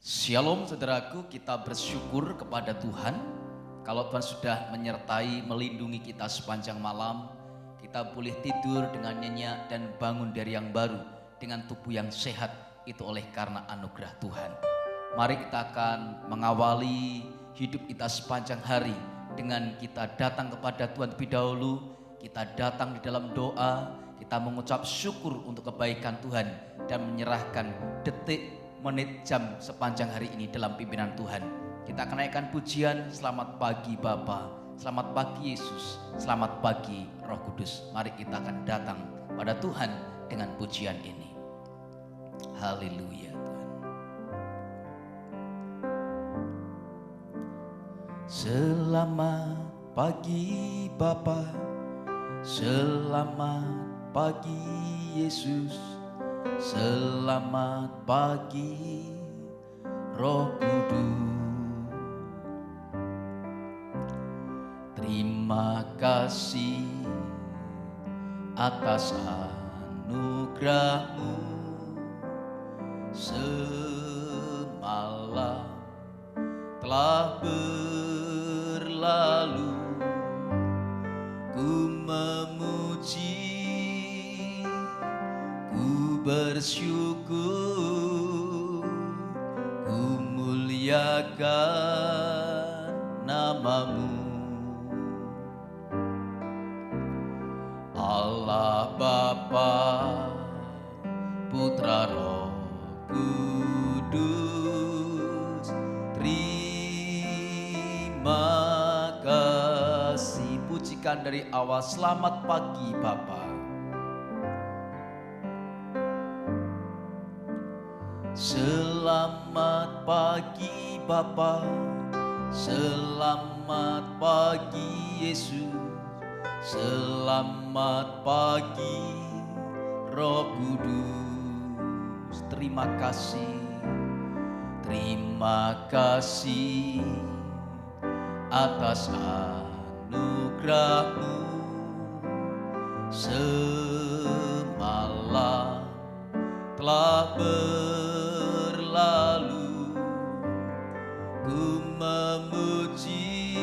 Shalom saudaraku, kita bersyukur kepada Tuhan. Kalau Tuhan sudah menyertai, melindungi kita sepanjang malam, kita boleh tidur dengan nyenyak dan bangun dari yang baru dengan tubuh yang sehat, itu oleh karena anugerah Tuhan. Mari kita akan mengawali hidup kita sepanjang hari dengan kita datang kepada Tuhan terlebih dahulu. Kita datang di dalam doa, kita mengucap syukur untuk kebaikan Tuhan dan menyerahkan detik, menit, jam sepanjang hari ini dalam pimpinan Tuhan. Kita akan naikkan pujian, selamat pagi Bapa, selamat pagi Yesus, selamat pagi Roh Kudus. Mari kita akan datang pada Tuhan dengan pujian ini. Haleluya Tuhan. Selamat pagi Bapa, selamat pagi Yesus, selamat pagi Roh Kudus. Terima kasih atas anugerah-Mu. Semalam telah berlalu, ku memuji, ku bersyukur, ku muliakan nama-Mu. Allah Bapa, Putra Roh Kudus, terima kasih. Pujikan dari awal, selamat pagi Bapa. Selamat pagi Bapa, selamat pagi Yesus, selamat pagi Roh Kudus. Terima kasih atas anugerah-Mu. Semalam telah berlalu, ku memuji,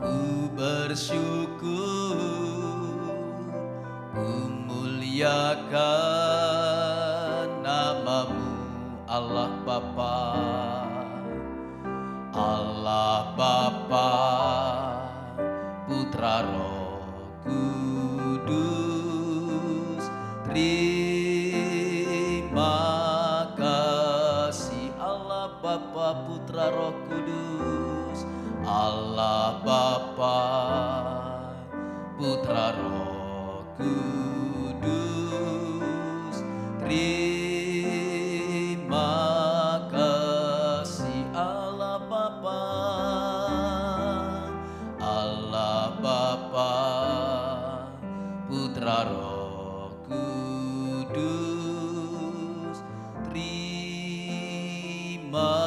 ku bersyukur, ku muliakan nama-Mu. Allah Bapa, Allah Bapa, Putra Roh Kudus, terima kasih. Allah Bapa, Putra Roh Kudus, Allah Bapa, Putra Roh Kudus, terima kasih. Allah Bapa, Allah Bapa, Putra Roh Kudus, terima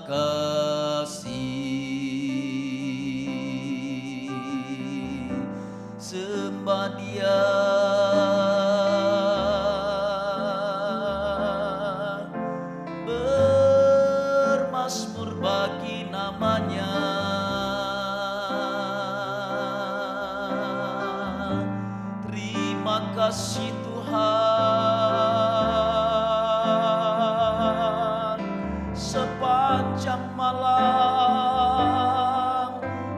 kasih. Sembah Dia, bermazmur bagi nama-Nya. Terima kasih Tuhan, sepanjang malam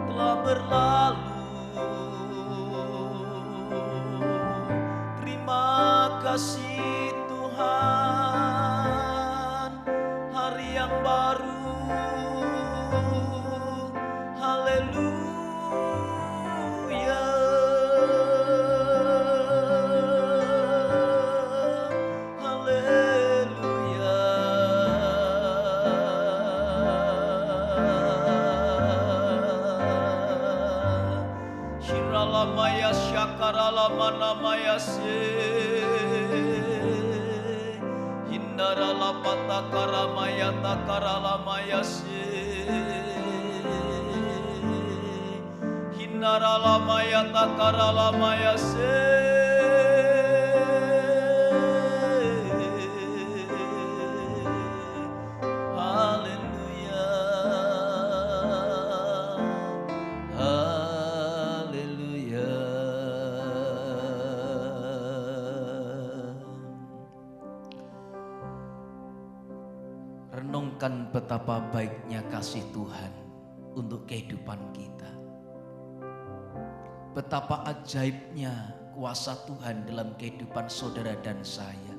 telah berlalu. Terima kasih Tuhan, hari yang baru. Haleluya, haleluya. Shiralamaya Shakaralamana se, Hindaralapata Karamaya Takaralamaya se, Hindaralamaya Takaralamaya se. merenungkan betapa baiknya kasih Tuhan untuk kehidupan kita. Betapa ajaibnya kuasa Tuhan dalam kehidupan saudara dan saya.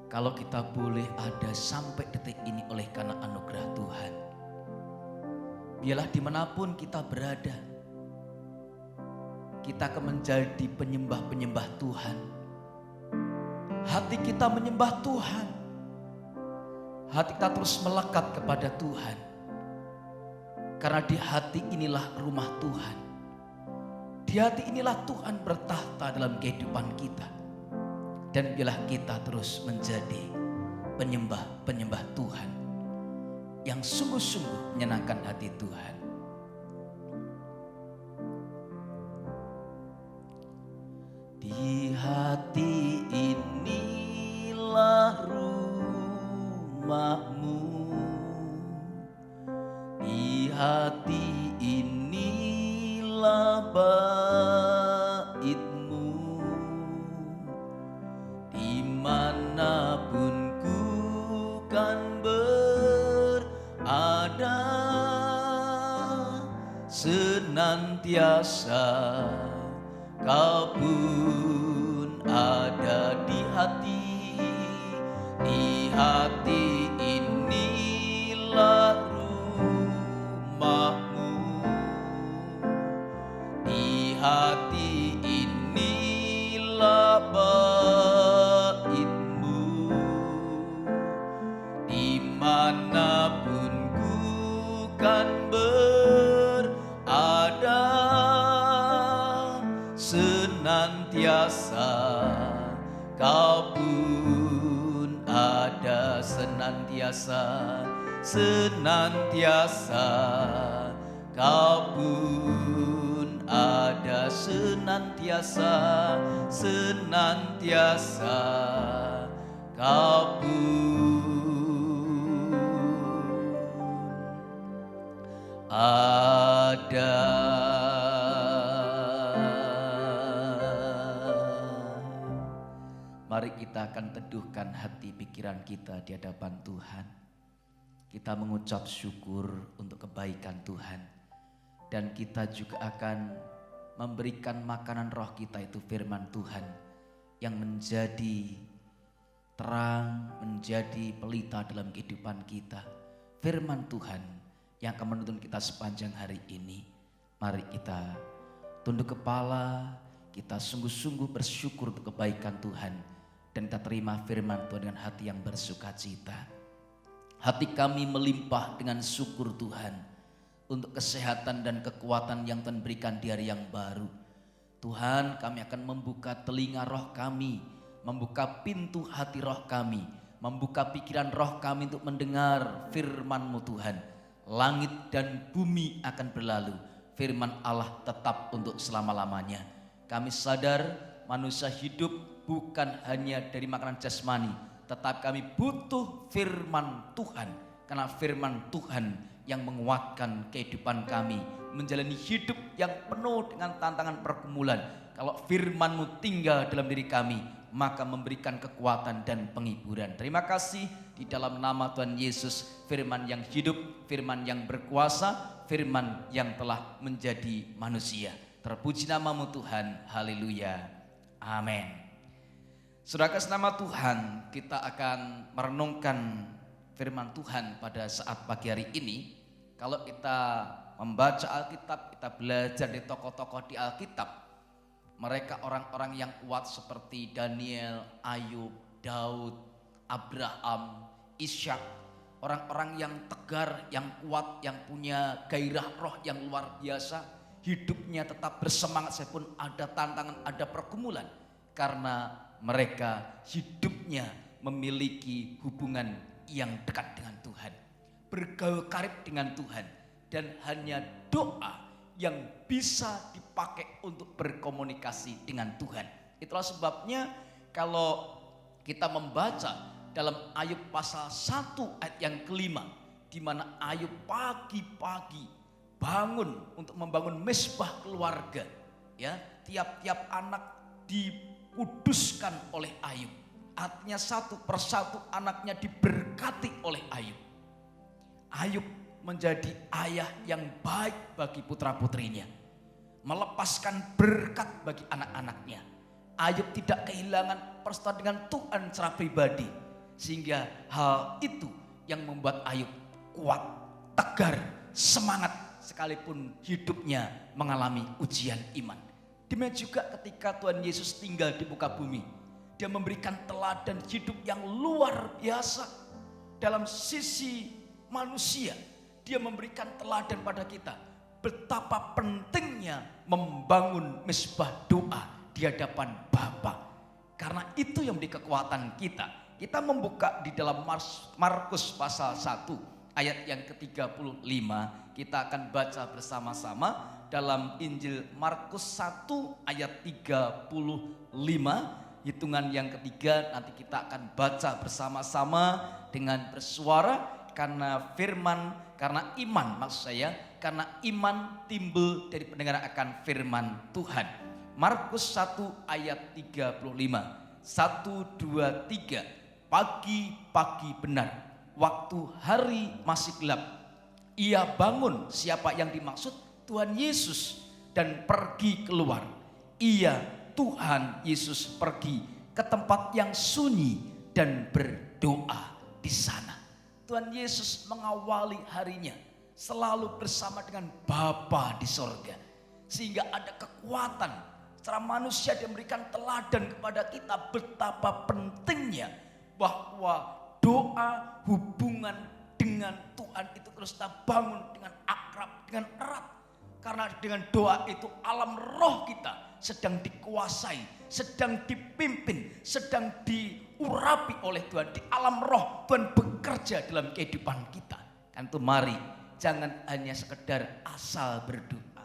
Kalau kita boleh ada sampai detik ini oleh karena anugerah Tuhan. Biarlah dimanapun kita berada, kita akan menjadi penyembah-penyembah Tuhan. Hati kita menyembah Tuhan. Hati kita terus melekat kepada Tuhan. Karena di hati inilah rumah Tuhan. Di hati inilah Tuhan bertahta dalam kehidupan kita. Dan biarlah kita terus menjadi penyembah-penyembah Tuhan yang sungguh-sungguh menyenangkan hati Tuhan. Di hati inilah rumahmu, di hati inilah baitmu, dimanapun ku kan berada, senantiasa Kau pun ada di hati inilah rumahmu, di hati inilah baitmu, dimanapun ku kan berada, senantiasa Kau pun ada, senantiasa Kau pun ada, senantiasa Kau pun ada. Mari kita akan teduhkan hati pikiran kita di hadapan Tuhan. Kita mengucap syukur untuk kebaikan Tuhan. Dan kita juga akan memberikan makanan roh kita, itu firman Tuhan, yang menjadi terang, menjadi pelita dalam kehidupan kita. Firman Tuhan yang akan menuntun kita sepanjang hari ini. Mari kita tunduk kepala, kita sungguh-sungguh bersyukur untuk kebaikan Tuhan. Dan kita terima firman Tuhan dengan hati yang bersuka cita. Hati kami melimpah dengan syukur Tuhan untuk kesehatan dan kekuatan yang Tuhan berikan di hari yang baru. Tuhan, kami akan membuka telinga roh kami, membuka pintu hati roh kami, membuka pikiran roh kami untuk mendengar firman-Mu Tuhan. Langit dan bumi akan berlalu, firman Allah tetap untuk selama-lamanya. Kami sadar manusia hidup bukan hanya dari makanan jasmani, tetapi kami butuh firman Tuhan. Karena firman Tuhan yang menguatkan kehidupan kami, menjalani hidup yang penuh dengan tantangan pergumulan. Kalau firman-Mu tinggal dalam diri kami, maka memberikan kekuatan dan penghiburan. Terima kasih di dalam nama Tuhan Yesus, firman yang hidup, firman yang berkuasa, firman yang telah menjadi manusia. Terpuji nama-Mu Tuhan, haleluya, amin. Saudara kasih nama Tuhan, kita akan merenungkan firman Tuhan pada saat pagi hari ini. Kalau kita membaca Alkitab, kita belajar di tokoh-tokoh di Alkitab, mereka orang-orang yang kuat seperti Daniel, Ayub, Daud, Abraham, Ishak. Orang-orang yang tegar, yang kuat, yang punya gairah roh yang luar biasa. Hidupnya tetap bersemangat meskipun ada tantangan, ada pergumulan. Karena mereka hidupnya memiliki hubungan yang dekat dengan Tuhan, bergaul karib dengan Tuhan, dan hanya doa yang bisa dipakai untuk berkomunikasi dengan Tuhan. Itulah sebabnya kalau kita membaca dalam Ayub pasal 1 ayat yang kelima, di mana Ayub pagi-pagi bangun untuk membangun mezbah keluarga, ya, tiap-tiap anak dikuduskan oleh Ayub. Artinya satu persatu anaknya diberkati diberkati oleh Ayub. Ayub menjadi ayah yang baik bagi putra-putrinya, melepaskan berkat bagi anak-anaknya. Ayub tidak kehilangan persekutuan dengan Tuhan secara pribadi, sehingga hal itu yang membuat Ayub kuat, tegar, semangat sekalipun hidupnya mengalami ujian iman. Demikian juga ketika Tuhan Yesus tinggal di muka bumi, dia memberikan teladan hidup yang luar biasa dalam sisi manusia. Dia memberikan teladan pada kita betapa pentingnya membangun mezbah doa di hadapan Bapa. Karena itu yang menjadi kekuatan kita. Kita membuka di dalam Markus pasal 1 ayat yang ke-35. Kita akan baca bersama-sama dalam Injil Markus 1 ayat 35. Hitungan yang ketiga nanti kita akan baca bersama-sama dengan bersuara. Karena firman, karena iman maksud saya, karena iman timbul dari pendengaran akan firman Tuhan. Markus 1 ayat 35. 1, 2, 3. Pagi-pagi benar, waktu hari masih gelap, ia bangun, siapa yang dimaksud? Tuhan Yesus, dan pergi keluar. Ia, Tuhan Yesus, pergi ke tempat yang sunyi dan berdoa di sana. Tuhan Yesus mengawali harinya selalu bersama dengan Bapa di sorga. Sehingga ada kekuatan secara manusia, dia memberikan teladan kepada kita betapa pentingnya bahwa doa, hubungan dengan Tuhan itu terus kita bangun dengan akrab, dengan erat. Karena dengan doa itu alam roh kita sedang dikuasai, sedang dipimpin, sedang diurapi oleh Tuhan. Di alam roh Tuhan bekerja dalam kehidupan kita. Kan itu mari jangan hanya sekedar asal berdoa.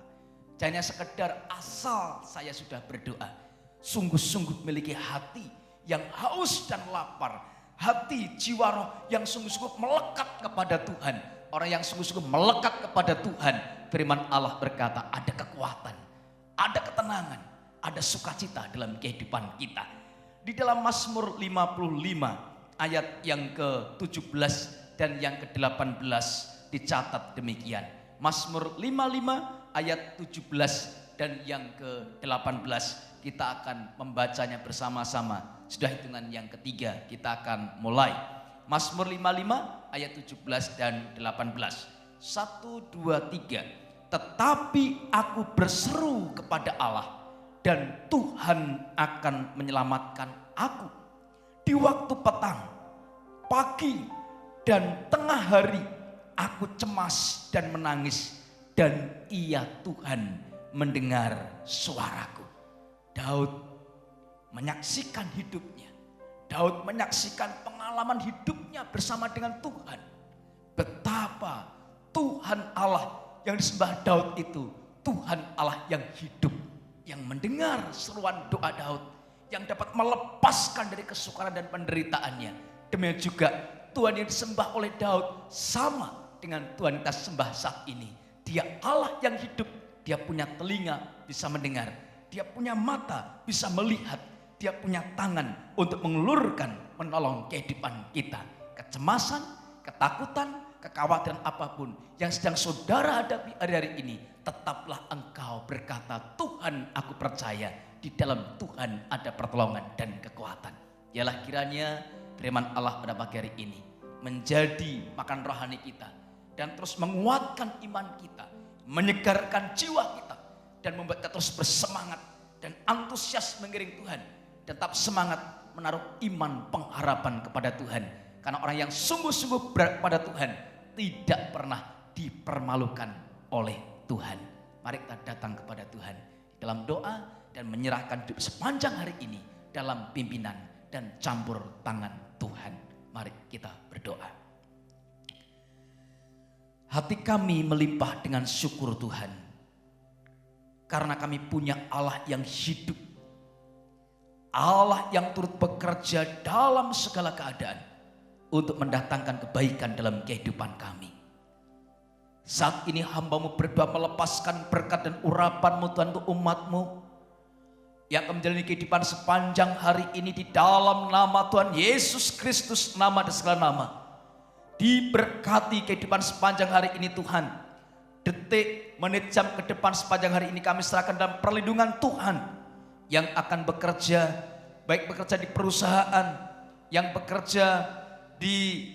Jangan hanya sekedar asal saya sudah berdoa. Sungguh-sungguh memiliki hati yang haus dan lapar. Hati jiwa roh yang sungguh-sungguh melekat kepada Tuhan. Orang yang sungguh-sungguh melekat kepada Tuhan, firman Allah berkata ada kekuatan, ada ketenangan, ada sukacita dalam kehidupan kita. Di dalam Mazmur 55 ayat yang ke-17 dan yang ke-18 dicatat demikian. Mazmur 55 ayat 17 dan yang ke-18 kita akan membacanya bersama-sama. Sudah hitungan yang ketiga kita akan mulai. Mazmur 55 ayat 17 dan 18. 1, 2, 3. Tetapi aku berseru kepada Allah, dan Tuhan akan menyelamatkan aku. Di waktu petang, pagi, dan tengah hari, aku cemas dan menangis, dan Ia Tuhan mendengar suaraku. Daud menyaksikan hidupnya. Daud menyaksikan pengalaman hidupnya bersama dengan Tuhan. Betapa Tuhan Allah yang disembah Daud itu Tuhan Allah yang hidup, yang mendengar seruan doa Daud, yang dapat melepaskan dari kesukaran dan penderitaannya. Demikian juga Tuhan yang disembah oleh Daud sama dengan Tuhan kita sembah saat ini. Dia Allah yang hidup, dia punya telinga bisa mendengar, dia punya mata bisa melihat, dia punya tangan untuk mengulurkan, menolong kehidupan kita. Kecemasan, ketakutan, kekhawatiran apapun yang sedang saudara hadapi hari-hari ini, tetaplah engkau berkata, Tuhan aku percaya di dalam Tuhan ada pertolongan dan kekuatan. Ialah kiranya firman Allah pada pagi hari ini menjadi makan rohani kita dan terus menguatkan iman kita, menyegarkan jiwa kita dan membuat kita terus bersemangat dan antusias mengiring Tuhan. Tetap semangat menaruh iman pengharapan kepada Tuhan. Karena orang yang sungguh-sungguh berat pada Tuhan tidak pernah dipermalukan oleh Tuhan. Mari kita datang kepada Tuhan dalam doa dan menyerahkan hidup sepanjang hari ini dalam pimpinan dan campur tangan Tuhan. Mari kita berdoa. Hati kami melimpah dengan syukur Tuhan, karena kami punya Allah yang hidup, Allah yang turut bekerja dalam segala keadaan untuk mendatangkan kebaikan dalam kehidupan kami. Saat ini hamba-Mu berdoa melepaskan berkat dan urapan-Mu Tuhan untuk umat-Mu yang akan menjalani kehidupan sepanjang hari ini di dalam nama Tuhan Yesus Kristus, nama dan segala nama. Diberkati kehidupan sepanjang hari ini Tuhan. Detik, menit, jam ke depan sepanjang hari ini kami serahkan dalam perlindungan Tuhan. Yang akan bekerja, baik bekerja di perusahaan, yang bekerja di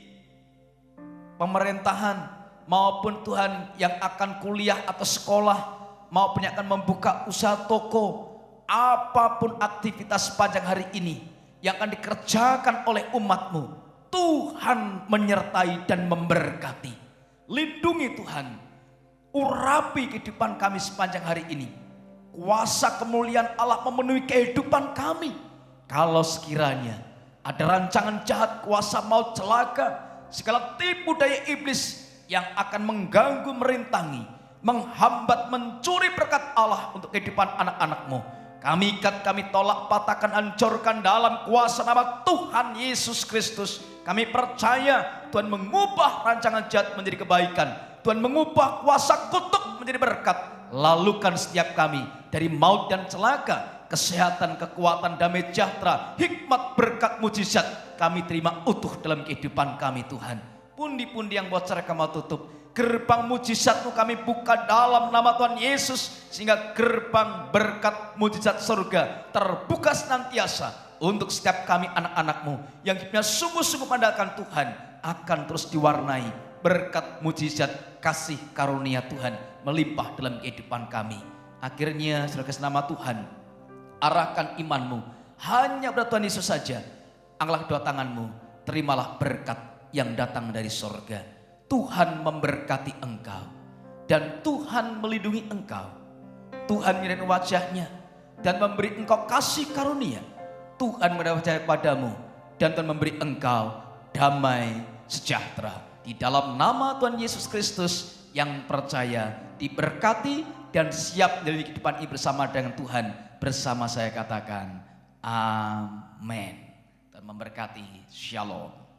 pemerintahan, maupun Tuhan yang akan kuliah atau sekolah, maupun yang akan membuka usaha toko, apapun aktivitas sepanjang hari ini yang akan dikerjakan oleh umat-Mu, Tuhan menyertai dan memberkati. Lindungi Tuhan, urapi kehidupan kami sepanjang hari ini. Kuasa kemuliaan Allah memenuhi kehidupan kami. Kalau sekiranya ada rancangan jahat, kuasa maut, celaka, segala tipu daya iblis yang akan mengganggu, merintangi, menghambat, mencuri berkat Allah untuk kehidupan anak-anak-Mu, kami ikat, kami tolak, patahkan, hancurkan dalam kuasa nama Tuhan Yesus Kristus. Kami percaya Tuhan mengubah rancangan jahat menjadi kebaikan. Tuhan mengubah kuasa kutuk menjadi berkat. Lalukan setiap kami dari maut dan celaka, kesehatan, kekuatan, damai sejahtera, hikmat, berkat, mujizat kami terima utuh dalam kehidupan kami Tuhan. Pundi-pundi yang bocor kami tutup, gerbang mujizat-Mu kami buka dalam nama Tuhan Yesus, sehingga gerbang berkat mujizat surga terbuka senantiasa untuk setiap kami anak-anak-Mu yang hidupnya sungguh-sungguh mengandalkan Tuhan, akan terus diwarnai berkat mujizat kasih karunia Tuhan melimpah dalam kehidupan kami. Akhirnya saudara nama Tuhan, arahkan iman-Mu hanya pada Tuhan Yesus saja. Angkat kedua tangan-Mu, terimalah berkat yang datang dari sorga. Tuhan memberkati engkau dan Tuhan melindungi engkau. Tuhan menyerahkan wajahnya dan memberi engkau kasih karunia. Tuhan menyerahkan wajahnya padamu dan Tuhan memberi engkau damai sejahtera. Di dalam nama Tuhan Yesus Kristus yang percaya, diberkati dan siap dari kehidupan ini bersama dengan Tuhan. Bersama saya katakan amin. Dan memberkati. Shalom.